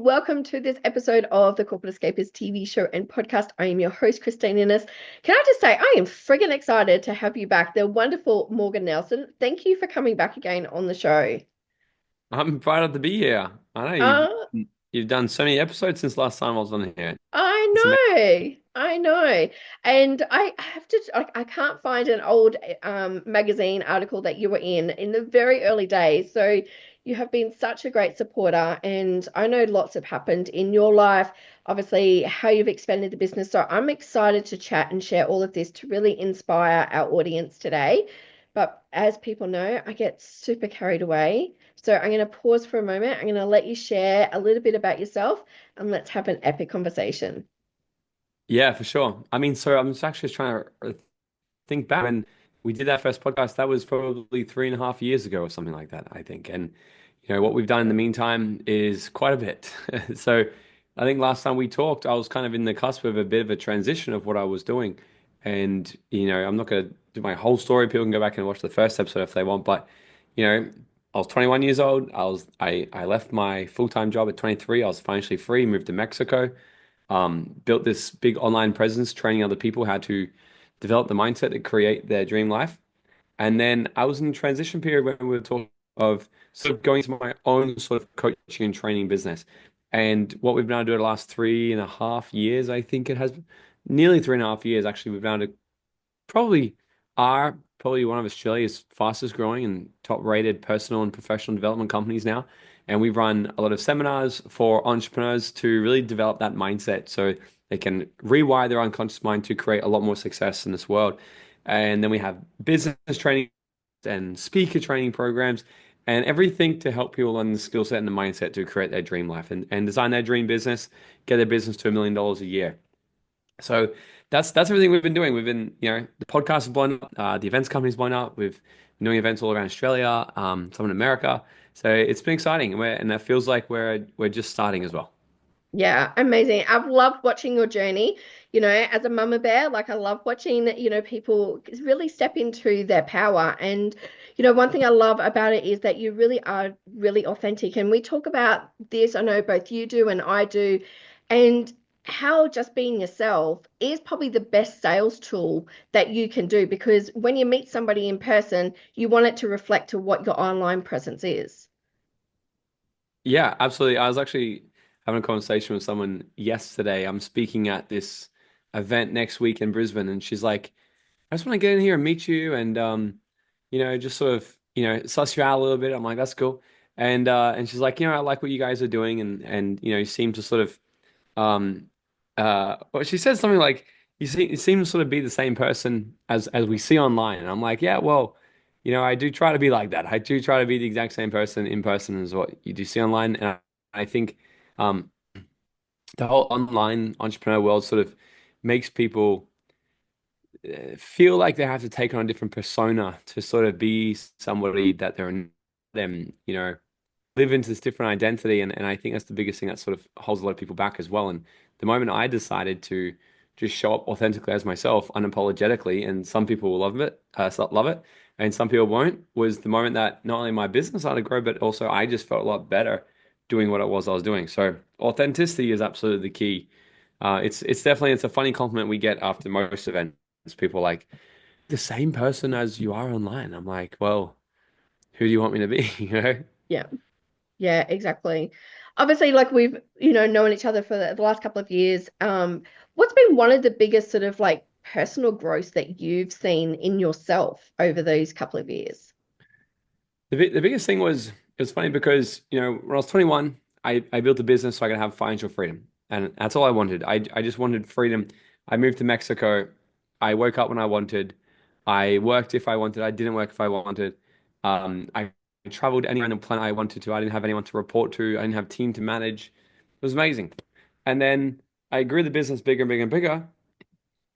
welcome to this episode of the Corporate Escapists TV show and podcast. I am your host, Christine Innes. Can I just say, I am friggin' excited to have you back, the wonderful Morgan Nelson. Thank you for coming back again on the show. I'm proud to be here. I know Uh, you've done so many episodes since last time I was on here. It's amazing. I know. And I have to, I can't find an old magazine article that you were in the very early days. So you have been such a great supporter, and I know lots have happened in your life, obviously, how you've expanded the business. So I'm excited to chat and share all of this to really inspire our audience today. But as people know, I get super carried away. So I'm going to pause for a moment. I'm going to let you share a little bit about yourself and let's have an epic conversation. Yeah, for sure. I mean, so I'm just actually trying to think back when we did that first podcast. That was probably 3.5 years ago or something like that, I think. And what we've done in the meantime is quite a bit. So I think last time we talked, I was kind of in the cusp of a bit of a transition of what I was doing. And I'm not going to do my whole story. People can go back and watch the first episode if they want. But you know, I was 21 years old. I left my full-time job at 23. I was financially free, moved to Mexico, built this big online presence, training other people how to develop the mindset to create their dream life. And then I was in a transition period when we were talking of sort of going into my own sort of coaching and training business. And what we've been able to do the last 3.5 years, I think it has nearly 3.5 years, actually, we've been able to probably are probably one of Australia's fastest growing and top rated personal and professional development companies now. And we run a lot of seminars for entrepreneurs to really develop that mindset so they can rewire their unconscious mind to create a lot more success in this world. And then we have business training and speaker training programs and everything to help people learn the skill set and the mindset to create their dream life and design their dream business, get their business to $1 million a year. So that's everything we've been doing. We've been, the podcast has blown up, the events company's blown up. We've been doing events all around Australia, some in America. So it's been exciting, and it feels like we're just starting as well. Yeah, amazing. I've loved watching your journey. As a mama bear, like I love watching, people really step into their power. And, one thing I love about it is that you really are really authentic. And we talk about this, I know both you do and I do, and how just being yourself is probably the best sales tool that you can do because when you meet somebody in person, you want it to reflect to what your online presence is. Yeah, absolutely. I was actually having a conversation with someone yesterday. I'm speaking at this event next week in Brisbane, and she's like, I just want to get in here and meet you and just sort of, suss you out a little bit. I'm like, that's cool. And she's like, I like what you guys are doing and you seem to sort of um well, she said something like you seem to sort of be the same person as we see online. And I'm like, yeah, well, I do try to be like that. I do try to be the exact same person in person as what you do see online. And I think um the whole online entrepreneur world sort of makes people feel like they have to take on a different persona to sort of be somebody that they're them, live into this different identity. And I think that's the biggest thing that sort of holds a lot of people back as well. And the moment I decided to just show up authentically as myself, unapologetically, and some people will love it, and some people won't, was the moment that not only my business started to grow, but also I just felt a lot better doing what it was I was doing. So authenticity is absolutely the key. It's a funny compliment we get after most events. People are like the same person as you are online. I'm like, well, who do you want me to be? You know? Yeah. Yeah, exactly. Obviously, like we've, known each other for the last couple of years. What's been one of the biggest sort of like personal growth that you've seen in yourself over those couple of years? The biggest thing was it was funny because when I was 21, I built a business so I could have financial freedom, and that's all I wanted. I just wanted freedom. I moved to Mexico. I woke up when I wanted. I worked if I wanted. I didn't work if I wanted. I traveled anywhere on the planet I wanted to. I didn't have anyone to report to. I didn't have a team to manage. It was amazing. And then I grew the business bigger and bigger and bigger.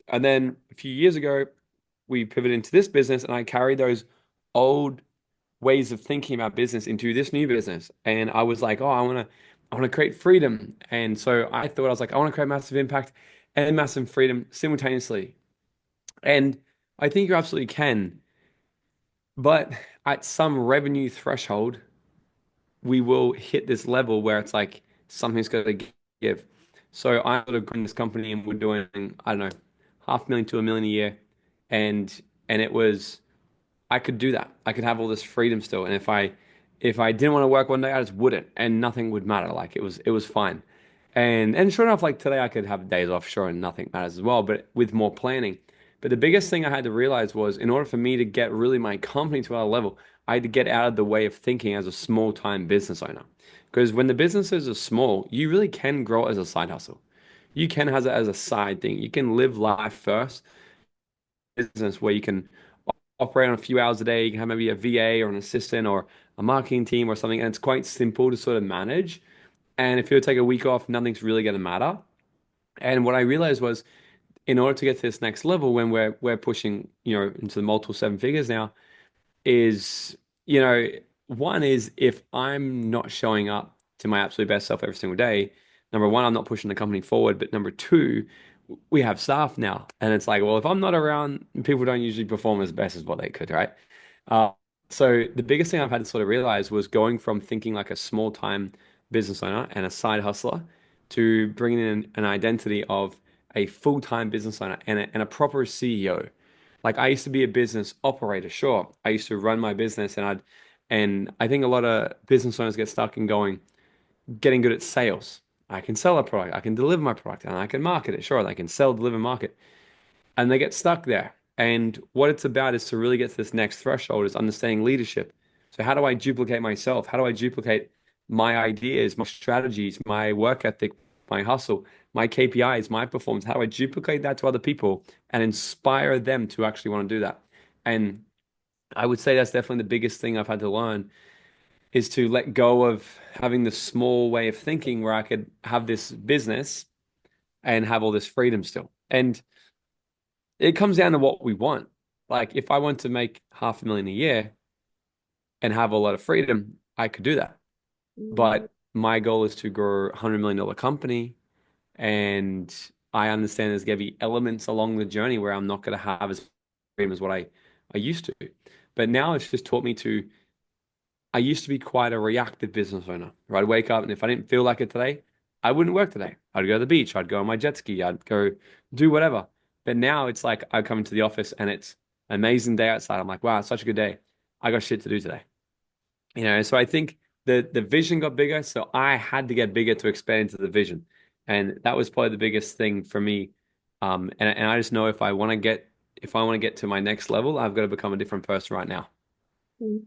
And then a few years ago, we pivoted into this business, and I carried those old ways of thinking about business into this new business. And I was like, oh, I want to create freedom. And so I was like, I want to create massive impact and massive freedom simultaneously. And I think you absolutely can. But at some revenue threshold, we will hit this level where it's like something's got to give. So I sort of grown this company and we're doing, I don't know, 500,000 to 1 million a year. And it was, I could do that. I could have all this freedom still. And if I didn't want to work one day, I just wouldn't, and nothing would matter. Like it was fine. And sure enough, like today I could have days off, sure, and nothing matters as well, but with more planning. But the biggest thing I had to realize was in order for me to get really my company to our level, I had to get out of the way of thinking as a small time business owner. Because when the businesses are small, you really can grow it as a side hustle. You can have it as a side thing. You can live life first, business where you can operate on a few hours a day. You can have maybe a VA or an assistant or a marketing team or something, and it's quite simple to sort of manage. And if you take a week off, nothing's really going to matter. And what I realized was, in order to get to this next level, when we're pushing, into the multiple seven figures now, is, one is if I'm not showing up to my absolute best self every single day, number one, I'm not pushing the company forward. But number two, we have staff now. And it's like, well, if I'm not around, people don't usually perform as best as what they could, right? Uh, so the biggest thing I've had to sort of realize was going from thinking like a small time business owner and a side hustler to bringing in an identity of a full-time business owner and a proper CEO. Like I used to be a business operator, sure. I used to run my business and I think a lot of business owners get stuck in getting good at sales. I can sell a product, I can deliver my product, and I can market it. Sure, I can sell, deliver, market, and they get stuck there. And what it's about is to really get to this next threshold is understanding leadership. So how do I duplicate myself? How do I duplicate my ideas, my strategies, my work ethic, my hustle, my KPIs, my performance? How do I duplicate that to other people and inspire them to actually want to do that? And I would say that's definitely the biggest thing I've had to learn is to let go of having this small way of thinking where I could have this business and have all this freedom still. And it comes down to what we want. Like if I want to make 500,000 a year and have a lot of freedom, I could do that. Mm, But my goal is to grow $100 million company. And I understand there's going to be elements along the journey where I'm not going to have as freedom as what I used to. But now it's just taught me to I used to be quite a reactive business owner. I'd wake up and if I didn't feel like it today, I wouldn't work today. I'd go to the beach, I'd go on my jet ski, I'd go do whatever. But now it's like I come into the office and it's an amazing day outside. I'm like, wow, it's such a good day. I got shit to do today. So I think the vision got bigger, so I had to get bigger to expand into the vision. And that was probably the biggest thing for me. And I just know if I want to get to my next level, I've got to become a different person right now. mm.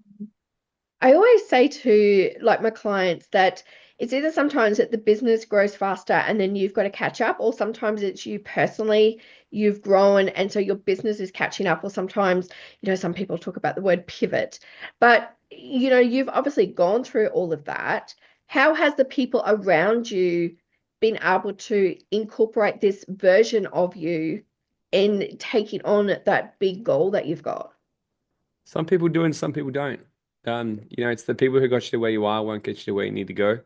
I always say to like my clients that it's either sometimes that the business grows faster and then you've got to catch up, or sometimes it's you personally, you've grown and so your business is catching up, or sometimes, some people talk about the word pivot. But, you've obviously gone through all of that. How has the people around you been able to incorporate this version of you in taking on that big goal that you've got? Some people do and some people don't. It's the people who got you to where you are won't get you to where you need to go.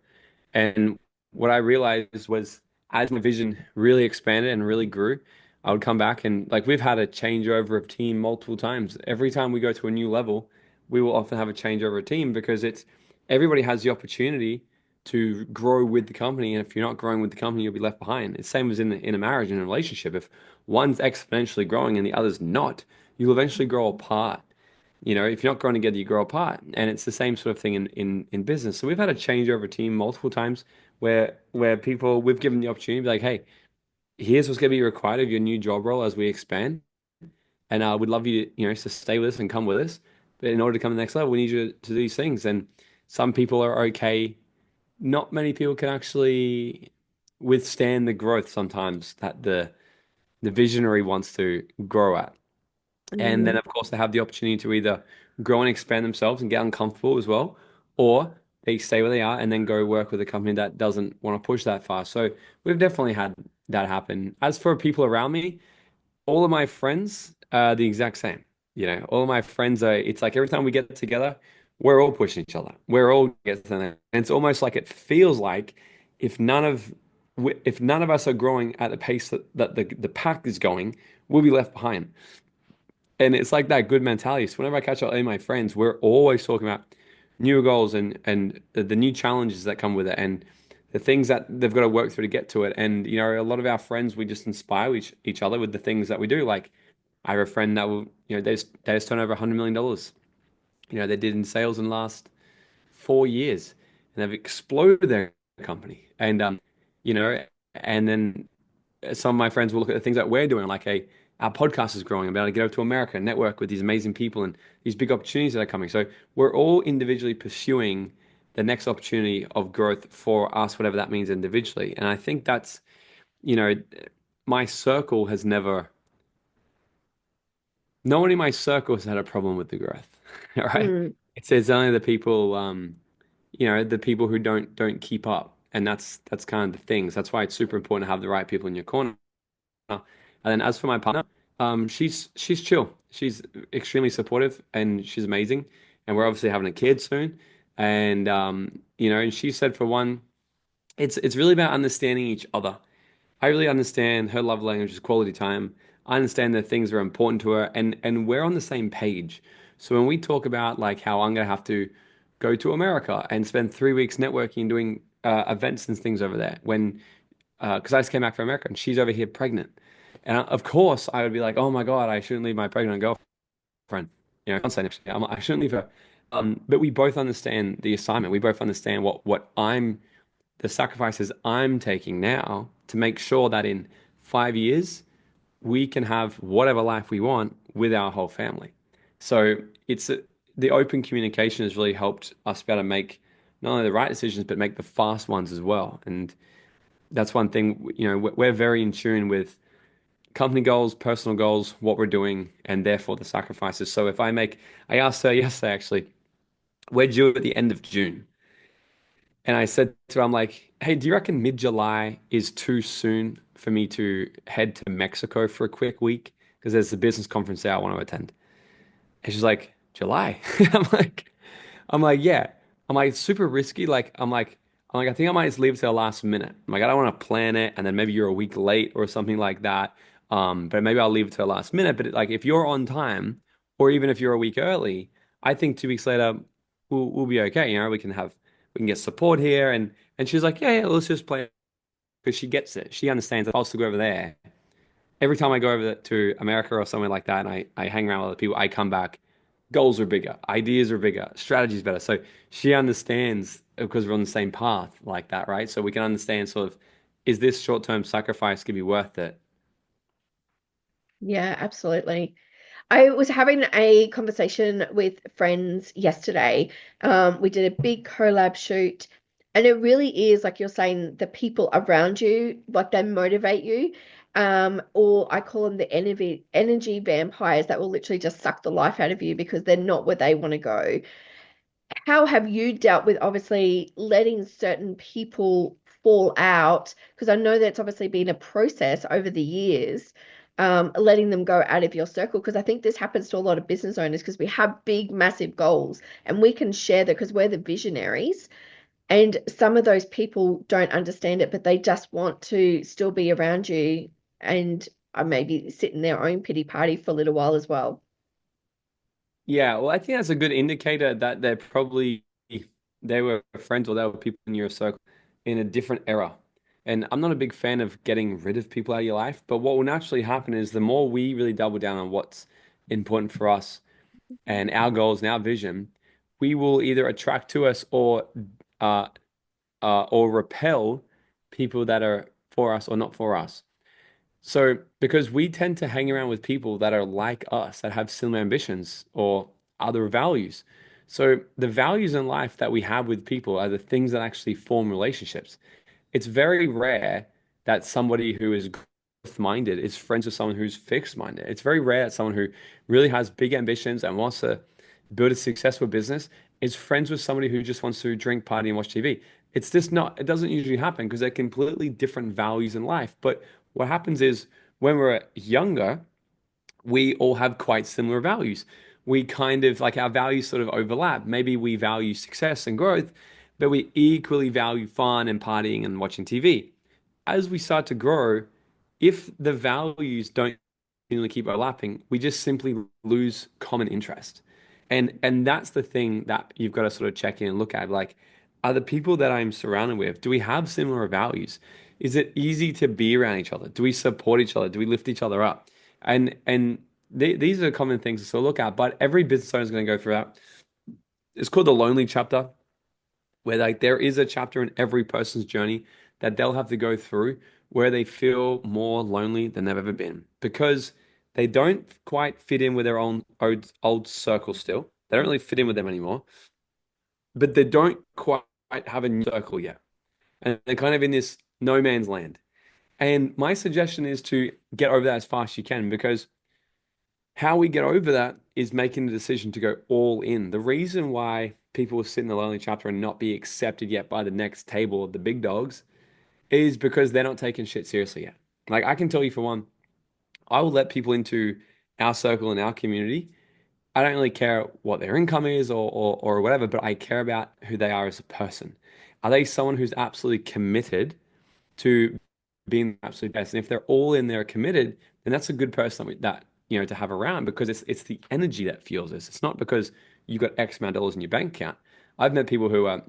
And what I realized was as my vision really expanded and really grew, I would come back and like we've had a changeover of team multiple times. Every time we go to a new level, we will often have a changeover of team because it's everybody has the opportunity to grow with the company. And if you're not growing with the company, you'll be left behind. It's same as in a marriage and a relationship. If one's exponentially growing and the other's not, you'll eventually grow apart. If you're not growing together, you grow apart. And it's the same sort of thing in business. So we've had a changeover team multiple times where people we've given the opportunity to be like, hey, here's what's going to be required of your new job role as we expand. And we'd love you, to stay with us and come with us. But in order to come to the next level, we need you to do these things. And some people are okay. Not many people can actually withstand the growth sometimes that the visionary wants to grow at. And then, Mm. of course, they have the opportunity to either grow and expand themselves and get uncomfortable as well, or they stay where they are and then go work with a company that doesn't want to push that far. So we've definitely had that happen. As for people around me, all of my friends are the exact same. All of my friends it's like every time we get together, we're all pushing each other. We're all getting there. And it's almost like it feels like if none of if none of us are growing at the pace that the pack is going, we'll be left behind. And it's like that good mentality. So whenever I catch up with any of my friends, we're always talking about new goals and the new challenges that come with it and the things that they've got to work through to get to it. And, a lot of our friends, we just inspire each other with the things that we do. Like I have a friend that will, they just turned over $100 million. They did in sales in the last 4 years, and they've exploded their company. And, you know, and then some of my friends will look at the things that we're doing, like our podcast is growing, I'm able to get over to America and network with these amazing people and these big opportunities that are coming. So we're all individually pursuing the next opportunity of growth for us, whatever that means individually. And I think that's, you know, my circle has never, no one in my circle has had a problem with the growth. All right. Mm, It's only the people, the people who don't keep up. And that's kind of the things. That's why it's super important to have the right people in your corner. And then as for my partner, she's chill. She's extremely supportive and she's amazing. And we're obviously having a kid soon. And and she said for one, it's really about understanding each other. I really understand her love language is quality time. I understand that things are important to her and we're on the same page. So when we talk about like how I'm gonna have to go to America and spend 3 weeks networking and doing events and things over there when because I just came back from America and she's over here pregnant. And of course, I would be like, oh my God, I shouldn't leave my pregnant girlfriend. Fiance next year. I shouldn't leave her. But we both understand the assignment. We both understand the sacrifices I'm taking now to make sure that in 5 years, we can have whatever life we want with our whole family. So the open communication has really helped us be able to make not only the right decisions, but make the fast ones as well. And that's one thing, we're very in tune with company goals, personal goals, what we're doing, and therefore the sacrifices. So I asked her yesterday actually, we're due at the end of June. And I said to her, I'm like, hey, do you reckon mid-July is too soon for me to head to Mexico for a quick week? Because there's a business conference there I want to attend. And she's like, July? I'm like, I'm like, yeah. I'm like, it's super risky. I think I might just leave it till the last minute. I'm like, I don't want to plan it, and then maybe you're a week late or something like that. But maybe I'll leave it till the last minute. But like, if you're on time, or even if you're a week early, I think 2 weeks later we'll be okay. We can get support here, and she's like, yeah, let's just play because she gets it. She understands that I'll still go over there every time I go over to America or somewhere like that, and I hang around with other people, I come back, goals are bigger, ideas are bigger, strategies better. So she understands because we're on the same path like that, right? So we can understand sort of, is this short-term sacrifice going to be worth it? yeah, absolutely. I was having a conversation with friends yesterday. We did a big collab shoot, and it really is like you're saying, the people around you, like they motivate you. Or I call them the energy vampires that will literally just suck the life out of you because they're not where they want to go. How have you dealt with obviously letting certain people fall out? Because I know that's obviously been a process over the years, letting them go out of your circle. Because I think this happens to a lot of business owners because we have big, massive goals and we can share that because we're the visionaries. And some of those people don't understand it, but they just want to still be around you and maybe sit in their own pity party for a little while as well. Yeah, well, I think that's a good indicator that they were friends or they were people in your circle in a different era. And I'm not a big fan of getting rid of people out of your life, but what will naturally happen is the more we really double down on what's important for us and our goals and our vision, we will either attract to us uh, or repel people that are for us or not for us. So, because we tend to hang around with people that are like us, that have similar ambitions or other values. So, the values in life that we have with people are the things that actually form relationships. It's very rare that somebody who is growth-minded is friends with someone who's fixed-minded. It's very rare that someone who really has big ambitions and wants to build a successful business is friends with somebody who just wants to drink, party, and watch TV. It's just not, it doesn't usually happen because they're completely different values in life. But what happens is when we're younger, we all have quite similar values. We kind of like our values sort of overlap. Maybe we value success and growth, but we equally value fun and partying and watching TV. As we start to grow, if the values don't continually keep overlapping, we just simply lose common interest. And that's the thing that you've got to sort of check in and look at. Like, are the people that I'm surrounded with, do we have similar values? Is it easy to be around each other? Do we support each other? Do we lift each other up? And these are common things to sort of look at, but every business owner is going to go through that. It's called the lonely chapter, where like there is a chapter in every person's journey that they'll have to go through where they feel more lonely than they've ever been because they don't quite fit in with their old circle still. They don't really fit in with them anymore, but they don't quite have a new circle yet. And they're kind of in this no man's land. And my suggestion is to get over that as fast as you can because how we get over that is making the decision to go all in. The reason why people will sit in the lonely chapter and not be accepted yet by the next table of the big dogs is because they're not taking shit seriously yet. Like I can tell you for one, I will let people into our circle and our community. I don't really care what their income is or whatever, but I care about who they are as a person. Are they someone who's absolutely committed to being the absolute best? And if they're all in there committed, then that's a good person that to have around because it's the energy that fuels this. It's not because you got X amount of dollars in your bank account. I've met people who are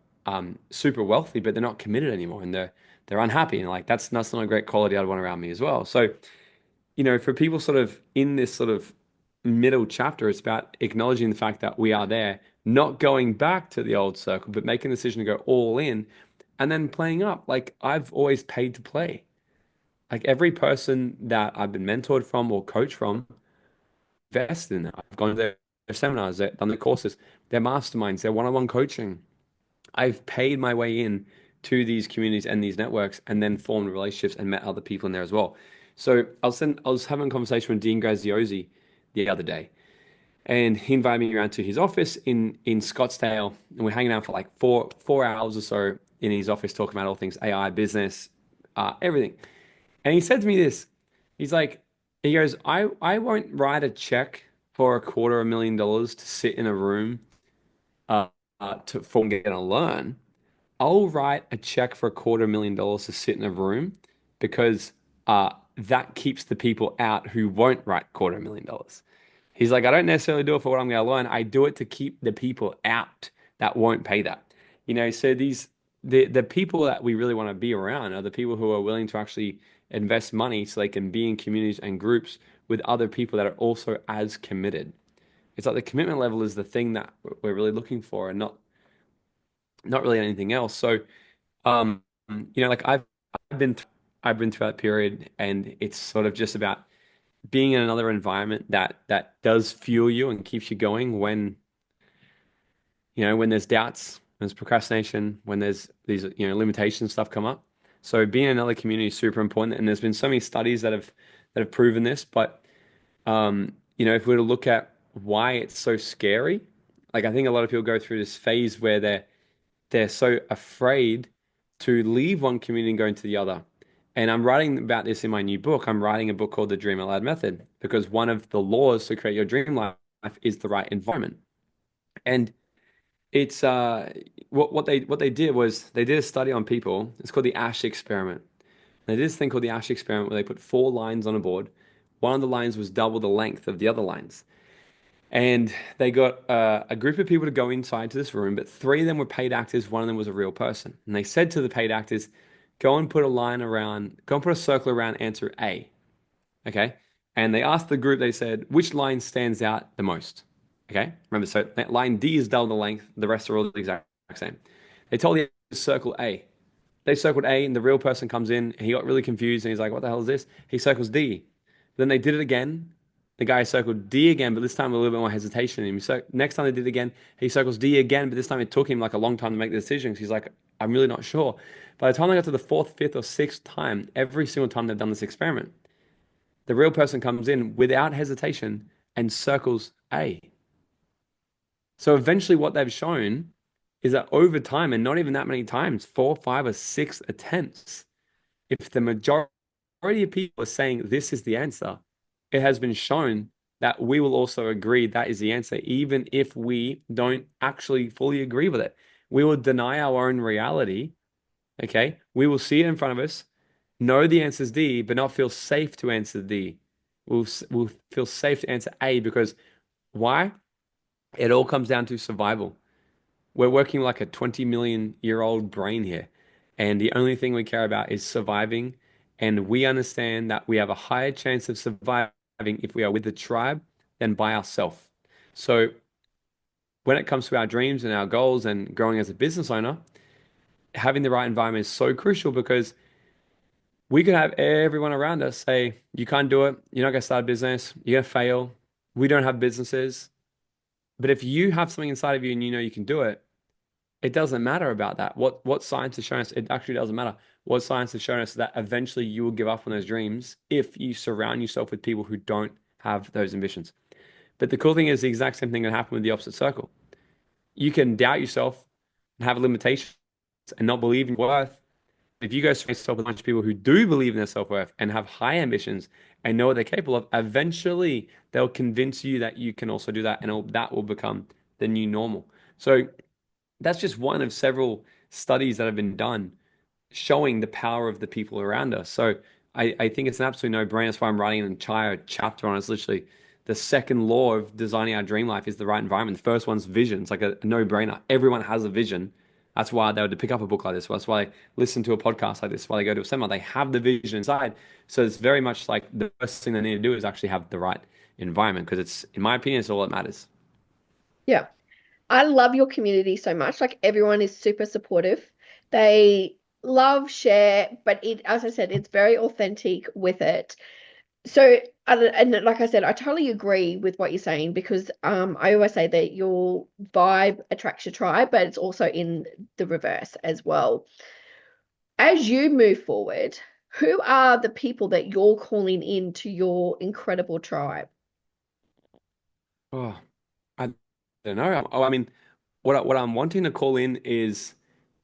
super wealthy, but they're not committed anymore, and they're unhappy, and like that's not a great quality I'd want around me as well. So for people sort of in this sort of middle chapter, it's about acknowledging the fact that we are there, not going back to the old circle, but making a decision to go all in and then playing up. Like I've always paid to play. Like every person that I've been mentored from or coached from, invested in that. I've gone to their seminars, done their courses, their masterminds, their one-on-one coaching. I've paid my way in to these communities and these networks and then formed relationships and met other people in there as well. So I was having a conversation with Dean Graziosi the other day, and he invited me around to his office in Scottsdale, and we're hanging out for like four hours or so in his office talking about all things AI, business, everything. And he said to me this, he's like, he goes, I won't write a check for $250,000 to sit in a room for what I'm gonna learn. I'll write a check for $250,000 to sit in a room because that keeps the people out who won't write $250,000. He's like, I don't necessarily do it for what I'm going to learn. I do it to keep the people out that won't pay that. So the people that we really want to be around are the people who are willing to actually invest money so they can be in communities and groups with other people that are also as committed. It's like the commitment level is the thing that we're really looking for and not really anything else. So like I've been th I've been through that period, and it's sort of just about being in another environment that does fuel you and keeps you going when there's doubts, when there's procrastination, when there's these limitations stuff come up. So being in another community is super important, and there's been so many studies that have proven this. But if we were to look at why it's so scary, like I think a lot of people go through this phase where they're so afraid to leave one community and go into the other. And I'm writing about this in my new book. I'm writing a book called The Dream Out Loud Method because one of the laws to create your dream life is the right environment. And it's what they did was they did a study on people. It's called the Ash experiment. They did this thing called the Ash experiment where they put four lines on a board. One of the lines was double the length of the other lines. And they got a group of people to go inside to this room, but three of them were paid actors, one of them was a real person. And they said to the paid actors, go and put a circle around answer A. Okay. And they asked the group, they said, which line stands out the most? Okay. Remember, so line D is double the length, the rest are all the exact same. They told the circle A. They circled A, and the real person comes in. He got really confused, and he's like, "What the hell is this?" He circles D. Then they did it again. The guy circled D again, but this time with a little bit more hesitation in him. So next time they did it again, he circles D again, but this time it took him like a long time to make the decision. He's like, "I'm really not sure." By the time they got to the fourth, fifth, or sixth time, every single time they've done this experiment, the real person comes in without hesitation and circles A. So eventually, what they've shown is that over time, and not even that many times, four, five, or six attempts, if the majority of people are saying this is the answer, it has been shown that we will also agree that is the answer, even if we don't actually fully agree with it. We will deny our own reality. Okay. We will see it in front of us, know the answer is D, but not feel safe to answer D. We'll feel safe to answer A because why? It all comes down to survival. we're working like a 20 million year old brain here. And the only thing we care about is surviving. And we understand that we have a higher chance of surviving if we are with the tribe than by ourselves. So when it comes to our dreams and our goals and growing as a business owner, having the right environment is so crucial because we could have everyone around us say, you can't do it. You're not going to start a business. You're going to fail. We don't have businesses. But if you have something inside of you and you know you can do it, it doesn't matter about that. What science has shown us, it actually doesn't matter. What science has shown us that eventually you will give up on those dreams if you surround yourself with people who don't have those ambitions. But the cool thing is the exact same thing can happen with the opposite circle. You can doubt yourself and have limitations and not believe in your worth. If you go surround yourself with a bunch of people who do believe in their self-worth and have high ambitions and know what they're capable of, eventually they'll convince you that you can also do that, and that will become the new normal. So that's just one of several studies that have been done showing the power of the people around us. So I think it's an absolute no-brainer. That's why I'm writing an entire chapter on it. It's literally the second law of designing our dream life is the right environment. The first one's vision. It's like a no-brainer. Everyone has a vision. That's why they would pick up a book like this. That's why they listen to a podcast like this. Why they go to a seminar. They have the vision inside. So it's very much like the first thing they need to do is actually have the right environment because it's, in my opinion, it's all that matters. Yeah. I love your community so much. Like everyone is super supportive. They love, share, but as I said, it's very authentic with it. So, and like I said, I totally agree with what you're saying because I always say that your vibe attracts your tribe, but it's also in the reverse as well. As you move forward, who are the people that you're calling into your incredible tribe? Oh, I don't know. Oh, I mean, what I'm wanting to call in is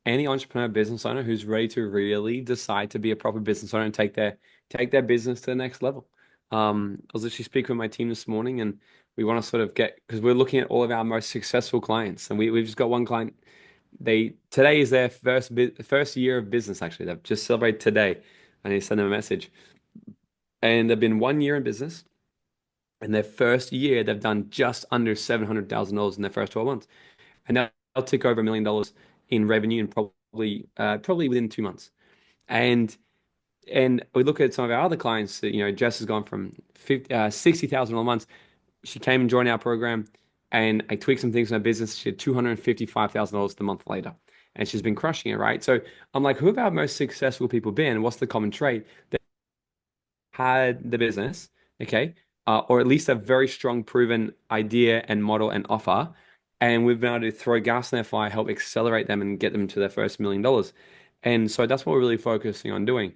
any entrepreneur business owner who's ready to really decide to be a proper business owner and take their business to the next level. I was actually speaking with my team this morning, and we want to sort of get because we're looking at all of our most successful clients, and we've just got one client. They today is their first year of business. Actually, they've just celebrated today. I need to send them a message, and they've been 1 year in business. In their first year, they've done just under $700,000 in their first 12 months. And they'll tick over $1 million in revenue in probably within 2 months. And we look at some of our other clients. Jess has gone from 60,000 a month. She came and joined our program, and I tweaked some things in her business. She had $255,000 the month later, and she's been crushing it, right? So I'm like, who have our most successful people been? What's the common trait? Had the business, okay, or at least a very strong proven idea and model and offer, and we've been able to throw gas in their fire, help accelerate them and get them to their first $1 million. And so that's what we're really focusing on doing,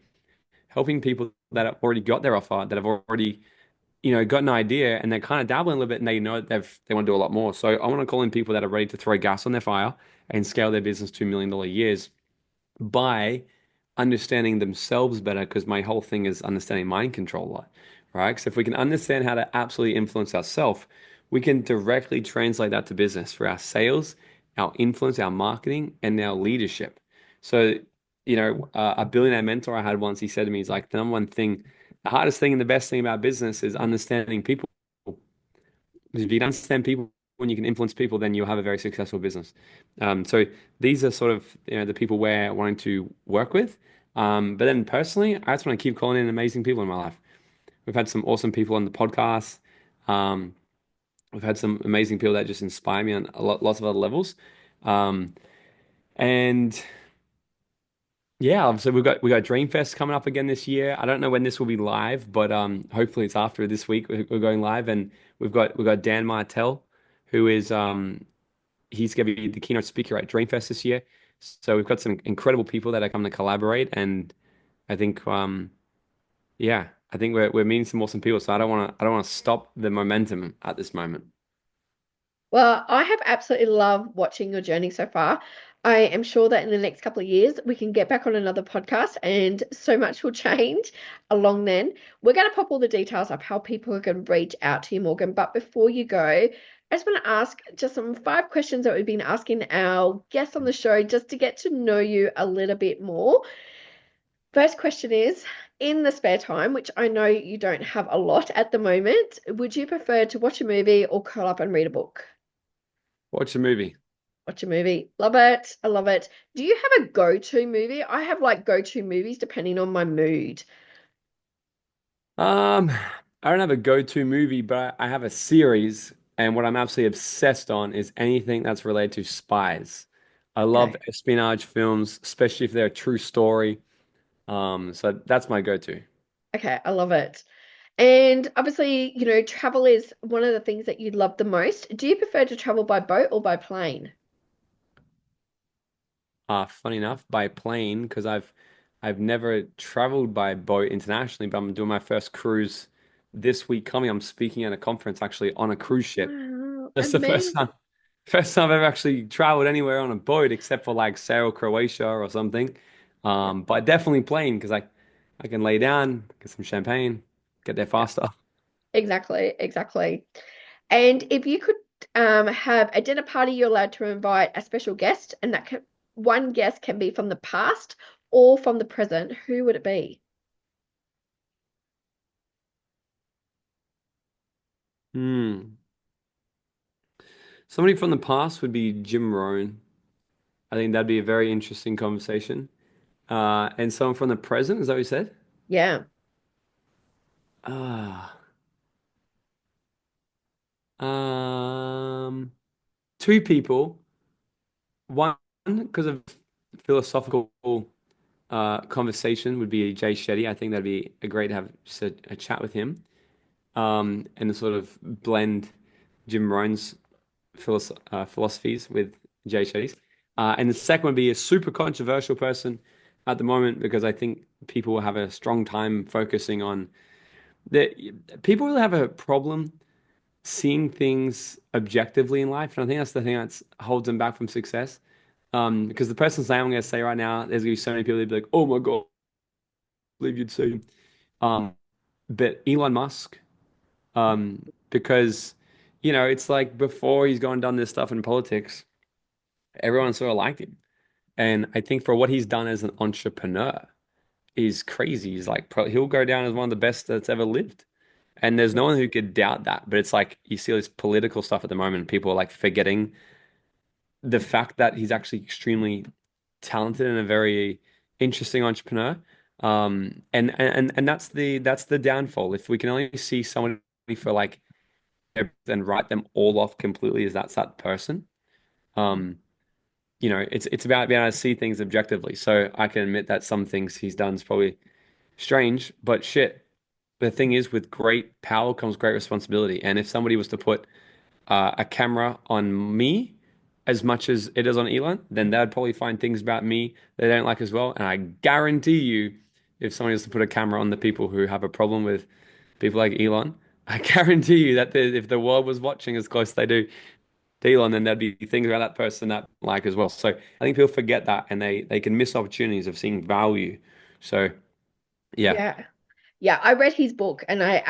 helping people that have already got their offer, that have already, got an idea and they're kind of dabbling a little bit and they know they want to do a lot more. So I want to call in people that are ready to throw gas on their fire and scale their business to $1 million years by understanding themselves better because my whole thing is understanding mind control a lot, right? So if we can understand how to absolutely influence ourselves, we can directly translate that to business for our sales, our influence, our marketing, and our leadership. So, a billionaire mentor I had once, he said to me, he's like, the number one thing, the hardest thing and the best thing about business is understanding people. Because if you can understand people when you can influence people, then you'll have a very successful business. So these are sort of the people we're wanting to work with. But then personally, I just want to keep calling in amazing people in my life. We've had some awesome people on the podcast. Um, we've had some amazing people that just inspire me on lots of other levels. Um, and yeah, so we got Dreamfest coming up again this year. I don't know when this will be live, but hopefully it's after this week we're going live, and we've got Dan Martell, who is he's going to be the keynote speaker at Dreamfest this year. So we've got some incredible people that are coming to collaborate, and I think yeah, I think we're meeting some awesome people. So I don't want to stop the momentum at this moment. Well, I have absolutely loved watching your journey so far. I am sure that in the next couple of years, we can get back on another podcast and so much will change along then. We're going to pop all the details of how people can reach out to you, Morgan. But before you go, I just want to ask just some 5 questions that we've been asking our guests on the show just to get to know you a little bit more. First question is, in the spare time, which I know you don't have a lot at the moment, would you prefer to watch a movie or curl up and read a book? Watch a movie. Watch a movie. Love it. I love it. Do you have a go-to movie? I have like go-to movies depending on my mood. Um, I don't have a go-to movie, but I have a series, and what I'm absolutely obsessed on is anything that's related to spies. I love Okay. espionage films, especially if they're a true story. So that's my go-to. Okay, I love it. And obviously, travel is one of the things that you love the most. Do you prefer to travel by boat or by plane? Funny enough, by plane because I've never traveled by boat internationally, but I'm doing my first cruise this week coming. I'm speaking at a conference actually on a cruise ship. Wow, That's the amazing. first time I've ever actually traveled anywhere on a boat except for like sail Croatia or something. But definitely plane because I can lay down, get some champagne, get there Yeah, faster. exactly, exactly. And if you could have a dinner party, you're allowed to invite a special guest, and one guest can be from the past or from the present. Who would it be? Hmm. Somebody from the past would be Jim Rohn. I think that'd be a very interesting conversation. And someone from the present, is that what you said? Yeah, Ah, um, two people. One, because of philosophical conversation, would be Jay Shetty. I think that'd be a great to have just a chat with him, and to sort of blend Jim Rohn's philosophies with Jay Shetty's. And the second would be a super controversial person at the moment because I think people will have a strong time focusing on the people will have a problem seeing things objectively in life, and I think that's the thing that holds them back from success. Because the person's name I'm going to say right now, there's going to be so many people that be like, "Oh my God, I believe you'd say." Um, but Elon Musk, because it's like before he's gone and done this stuff in politics, everyone sort of liked him, and I think for what he's done as an entrepreneur is crazy. He's like, he'll go down as one of the best that's ever lived. And there's yeah, no one who could doubt that. But it's like you see all this political stuff at the moment. People are like forgetting the fact that he's actually extremely talented and a very interesting entrepreneur. And that's the downfall. If we can only see somebody for like and write them all off completely as that's that person. Um, it's about being able to see things objectively. So I can admit that some things he's done is probably strange, but shit. The thing is, with great power comes great responsibility. And if somebody was to put a camera on me as much as it is on Elon, then they'd probably find things about me they don't like as well. And I guarantee you, if somebody was to put a camera on the people who have a problem with people like Elon, I guarantee you that if the world was watching as close as they do to Elon, then there'd be things about that person that like as well. So I think people forget that and they can miss opportunities of seeing value. So yeah. yeah. Yeah, I read his book and I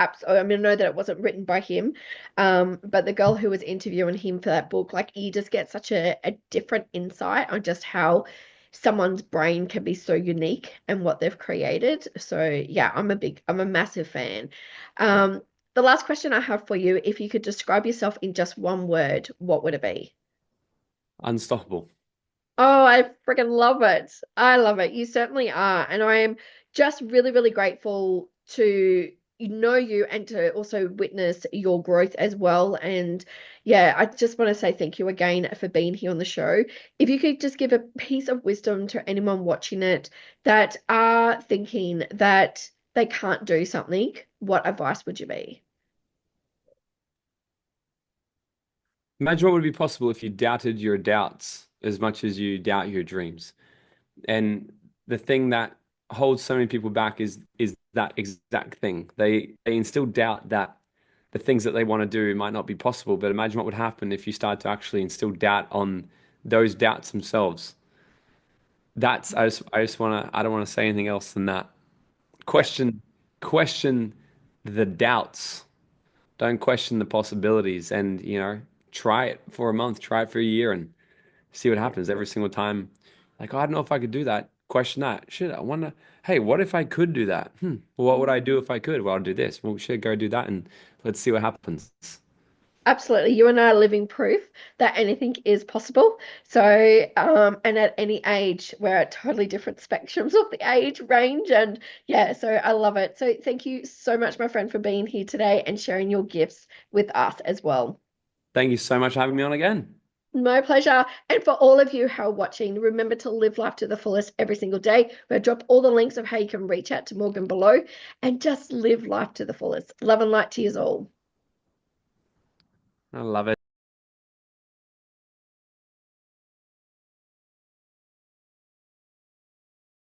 mean, I know that it wasn't written by him, but the girl who was interviewing him for that book, like you just get such a different insight on just how someone's brain can be so unique and what they've created. So yeah, I'm a massive fan. Um, the last question I have for you, if you could describe yourself in just one word, what would it be? Unstoppable. Oh, I freaking love it. I love it. You certainly are. And I am just really, really grateful to know you and to also witness your growth as well. And yeah, I just want to say thank you again for being here on the show. If you could just give a piece of wisdom to anyone watching it that are thinking that they can't do something, what advice would you be? Imagine what would be possible if you doubted your doubts as much as you doubt your dreams. And the thing that holds so many people back is that exact thing. They instill doubt that the things that they want to do might not be possible. But imagine what would happen if you start to actually instill doubt on those doubts themselves. I just wanna I don't want to say anything else than that. Yeah. Question the doubts. Don't question the possibilities and try it for a month, try it for a year and see what Yeah. happens every single time. Like, oh, I don't know if I could do that. Question that. Shit, I wonder, hey, what if I could do that? Well, what would I do if I could? Well, I'll do this. Well, shit, go do that and let's see what happens. Absolutely. You and I are living proof that anything is possible. So, and at any age, we're at totally different spectrums of the age range. And yeah, so I love it. So, thank you so much, my friend, for being here today and sharing your gifts with us as well. Thank you so much for having me on again. My pleasure. And for all of you who are watching, remember to live life to the fullest every single day. We'll drop all the links of how you can reach out to Morgan below and just live life to the fullest. Love and light to you all. I love it.